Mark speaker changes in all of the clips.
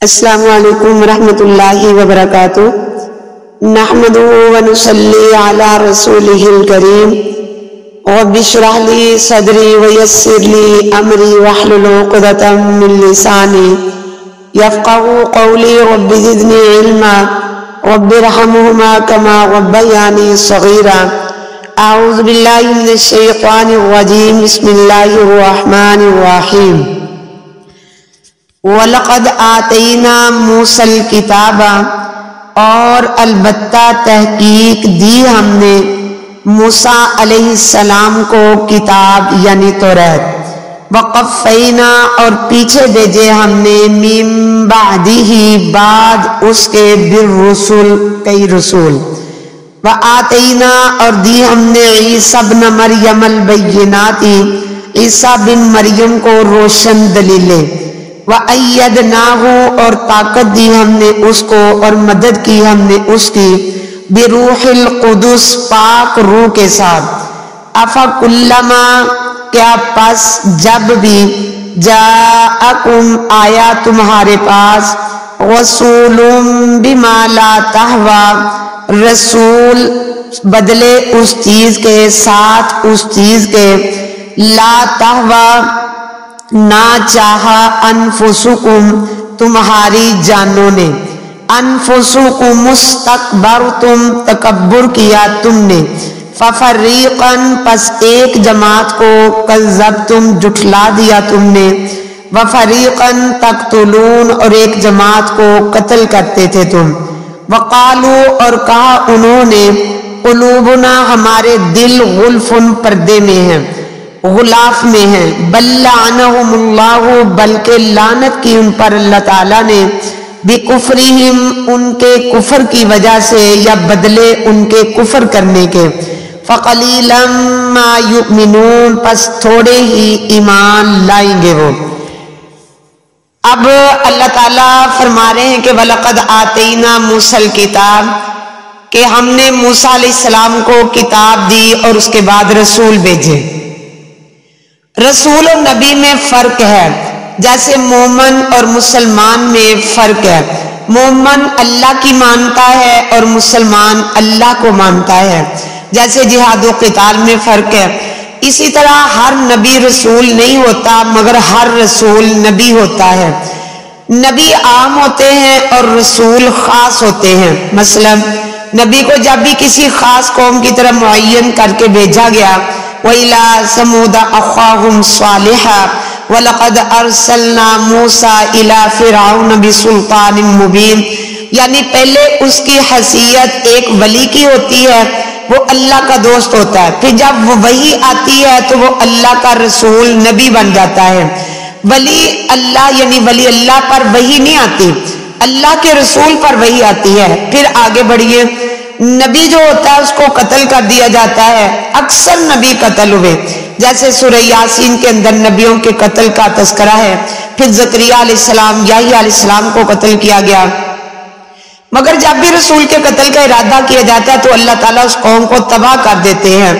Speaker 1: السلام علیکم ورحمۃ اللہ وبرکاتہ۔ نحمده ونصلی علی رسولہ الکریم۔ رب اشرح لی صدری ویسر لی امری واحلل عقدۃ من لسانی یفقہوا قولی۔ رب زدنی علما رب ارحمہما کما ربیانی صغیرا۔ اعوذ باللہ من الشیطان الرجیم، بسم اللہ الرحمن الرحیم۔ وَلَقَدْ آتَيْنَا مُوسَى الْكِتَابَ، اور البتہ تحقیق دی ہم نے موسیٰ علیہ السلام کو کتاب یعنی توریت۔ وَقَفَّيْنَا، اور پیچھے بھیجے ہم نے مِن بَعْدِهِ، بعد اس کے بالرسل کئی رسول۔ وَآتَيْنَا، اور دی ہم نے عیسیٰ ابن مریم البینات، عیسیٰ بن مریم کو روشن دلیلیں۔ وَأَيَّدْنَاهُ، اور طاقت دی ہم نے اس کو اور مدد کی ہم نے اس کی بروح القدس، پاک روح کے ساتھ۔ أَفَكُلَّمَا، کیا پس جب بھی جاءکم، آیا تمہارے پاس رسول بما لا تہوی، رسول بدلے اس چیز کے ساتھ اس چیز کے لا تہوی نہ چاہا انفسکم تمہاری جانوں نے، انفسکم مستکبرتم تکبر کیا تم نے، ففریقاً پس ایک جماعت کو کذبتم جھٹلا دیا تم نے، وفریقاً تقتلون اور ایک جماعت کو قتل کرتے تھے تم۔ وقالو، اور کہا انہوں نے قلوبنا ہمارے دل غلفن پردے میں ہیں، غلاف میں ہیں، بل لعنہم اللہ، بلکہ لعنت کی ان پر اللہ تعالیٰ نے، بکفرہم ان کے کفر کی وجہ سے یا بدلے ان کے کفر کرنے کے، فقلیلا ما یؤمنون، پس تھوڑے ہی ایمان لائیں گے وہ۔ اب اللہ تعالیٰ فرما رہے ہیں کہ وَلَقَدْ آتَيْنَا مُوسَى الْكِتَابَ، کہ ہم نے موسیٰ علیہ السلام کو کتاب دی اور اس کے بعد رسول بھیجے۔ رسول اور نبی میں فرق ہے، جیسے مومن اور مسلمان میں فرق ہے۔ مومن اللہ کی مانتا ہے اور مسلمان اللہ کو مانتا ہے، جیسے جہاد و قتال میں فرق ہے۔ اسی طرح ہر نبی رسول نہیں ہوتا، مگر ہر رسول نبی ہوتا ہے۔ نبی عام ہوتے ہیں اور رسول خاص ہوتے ہیں۔ مثلا نبی کو جب بھی کسی خاص قوم کی طرف معین کر کے بھیجا گیا، وَإِلَىٰ ثَمُودَ أَخَاهُمْ صَالِحًا وَلَقَدْ أَرْسَلْنَا مُوسَىٰ إِلَىٰ فِرْعَوْنَ بِسُلْطَانٍ مُّبِينٍ، یعنی پہلے اس کی حیثیت ایک ولی کی ہوتی ہے، وہ اللہ کا دوست ہوتا ہے، پھر جب وہ وحی آتی ہے تو وہ اللہ کا رسول نبی بن جاتا ہے۔ ولی اللہ یعنی ولی اللہ پر وحی نہیں آتی، اللہ کے رسول پر وحی آتی ہے۔ پھر آگے بڑھیے، نبی جو ہوتا ہے اس کو قتل کر دیا جاتا ہے، اکثر نبی قتل ہوئے، جیسے سورہ یاسین کے اندر نبیوں کے قتل کا تذکرہ ہے۔ پھر زکریا علیہ السلام، یحییٰ علیہ السلام کو قتل کیا گیا۔ مگر جب بھی رسول کے قتل کا ارادہ کیا جاتا ہے تو اللہ تعالیٰ اس قوم کو تباہ کر دیتے ہیں،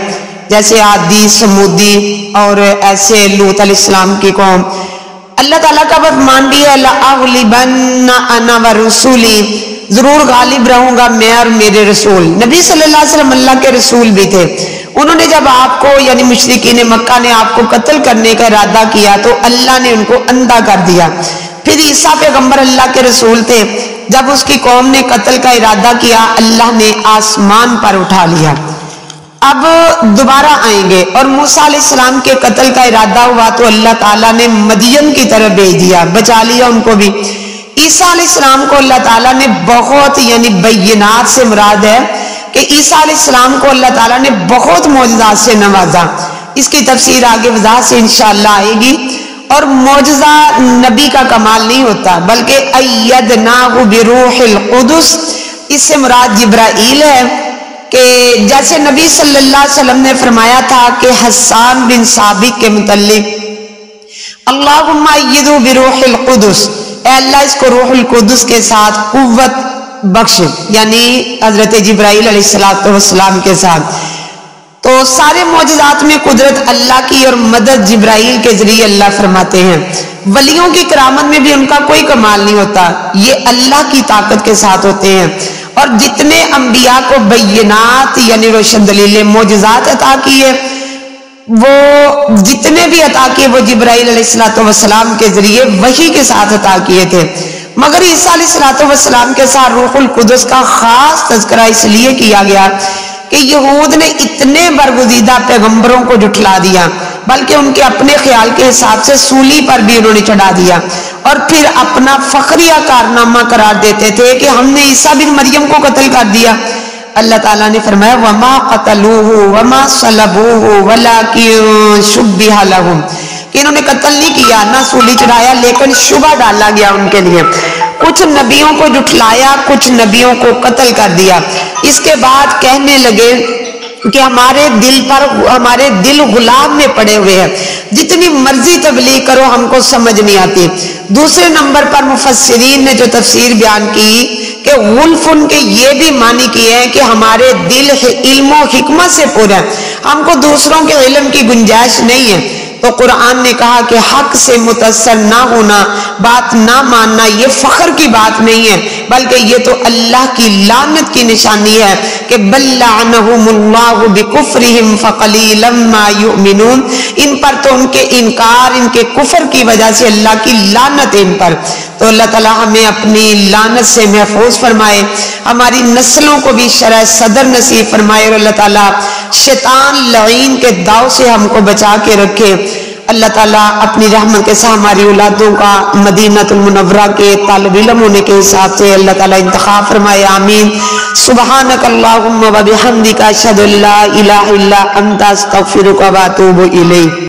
Speaker 1: جیسے عادی، سمودی اور ایسے لوط علیہ السلام کی قوم۔ اللہ تعالیٰ کا فرمان بھی ہے لَأَغْلِبَنَّ أَنَا وَرُسُولِي، ضرور غالب رہوں گا میں اور میرے رسول۔ نبی صلی اللہ علیہ وسلم اللہ کے رسول بھی تھے۔ انہوں نے جب آپ کو یعنی مشرکین مکہ نے آپ کو قتل کرنے کا ارادہ کیا تو اللہ نے ان کو اندھا کر دیا۔ پھر عیسیٰ پیغمبر اللہ کے رسول تھے، جب اس کی قوم نے قتل کا ارادہ کیا اللہ نے آسمان پر اٹھا لیا۔ اب دوبارہ آئیں گے، اور موسیٰ علیہ السلام کے قتل کا ارادہ ہوا تو اللہ تعالیٰ نے مدین کی طرف بھیج دیا، بچا لیا ان کو بھی۔ عیسیٰ علیہ السلام کو اللہ تعالیٰ نے بہت یعنی بینات سے مراد ہے کہ عیسیٰ علیہ السلام کو اللہ تعالیٰ نے بہت معجزات سے نوازا۔ اس کی تفسیر آگے وضاحت سے انشاءاللہ آئے گی۔ اور معجزہ نبی کا کمال نہیں ہوتا، بلکہ ایدناہ بروح القدس، اس سے مراد جبرائیل ہے، کہ جیسے نبی صلی اللہ علیہ وسلم نے فرمایا تھا کہ حسان بن ثابت کے متعلق اللہم ایدو بروح القدس، اے اللہ اس کو روح القدس کے ساتھ قوت بخش، یعنی حضرت جبرائیل علیہ السلام کے ساتھ۔ تو سارے معجزات میں قدرت اللہ کی اور مدد جبرائیل کے ذریعے اللہ فرماتے ہیں۔ ولیوں کی کرامت میں بھی ان کا کوئی کمال نہیں ہوتا، یہ اللہ کی طاقت کے ساتھ ہوتے ہیں۔ اور جتنے انبیاء کو بینات یعنی روشن دلیلیں معجزات عطا کیے، وہ جتنے بھی عطا کیے وہ جبرائیل علیہ السلام کے ذریعے وحی کے ساتھ عطا کیے تھے۔ مگر عیسیٰ علیہ السلام کے ساتھ روح القدس کا خاص تذکرہ اس لیے کیا گیا کہ یہود نے اتنے برگزیدہ پیغمبروں کو جھٹلا دیا، بلکہ ان کے اپنے خیال کے حساب سے سولی پر بھی انہوں نے چڑھا دیا، اور پھر اپنا فخریہ کارنامہ قرار دیتے تھے کہ ہم نے عیسیٰ بن مریم کو قتل کر دیا۔ اللہ تعالیٰ نے فرمایا وَمَا قَتَلُوهُ وَمَا صَلَبُوهُ وَلَكِن شُبِّهَ لَهُمْ، کہ انہوں نے قتل نہیں کیا، نہ سولی چڑھایا، لیکن شبہ ڈالا گیا ان کے لیے۔ کچھ نبیوں کو جھٹلایا، کچھ نبیوں کو قتل کر دیا۔ اس کے بعد کہنے لگے کہ ہمارے دل غلام میں پڑے ہوئے ہیں، جتنی مرضی تبلیغ کرو ہم کو سمجھ نہیں آتی۔ دوسرے نمبر پر مفسرین نے جو تفسیر بیان کی کہ غلف ان کے یہ بھی معنی کیے ہیں کہ ہمارے دل علم و حکمت سے پورا ہے، ہم کو دوسروں کے علم کی گنجائش نہیں ہے۔ تو قرآن نے کہا کہ حق سے متاثر نہ ہونا، بات نہ ماننا، یہ فخر کی بات نہیں ہے، بلکہ یہ تو اللہ کی لعنت کی نشانی ہے کہ بل لعنہم اللہ بکفرہم فقلیلا ما یؤمنون، ان پر تو ان کے انکار، ان کے کفر کی وجہ سے اللہ کی لعنت ہے ان پر۔ تو اللہ تعالی ہمیں اپنی لعنت سے محفوظ فرمائے، ہماری نسلوں کو بھی شرح صدر نصیب فرمائے، اور اللہ تعالی شیطان لعین کے داؤ سے ہم کو بچا کے رکھے۔ اللہ تعالیٰ اپنی رحمت کے ساتھ ہماری اولادوں کا مدینہ المنورہ کے طالب علم ہونے کے حساب سے اللہ تعالیٰ انتخاب فرمائے، آمین۔ سبحانک اللہم و بحمدک اشہد ان لا الہ الا انت استغفرک و اتوب الیک۔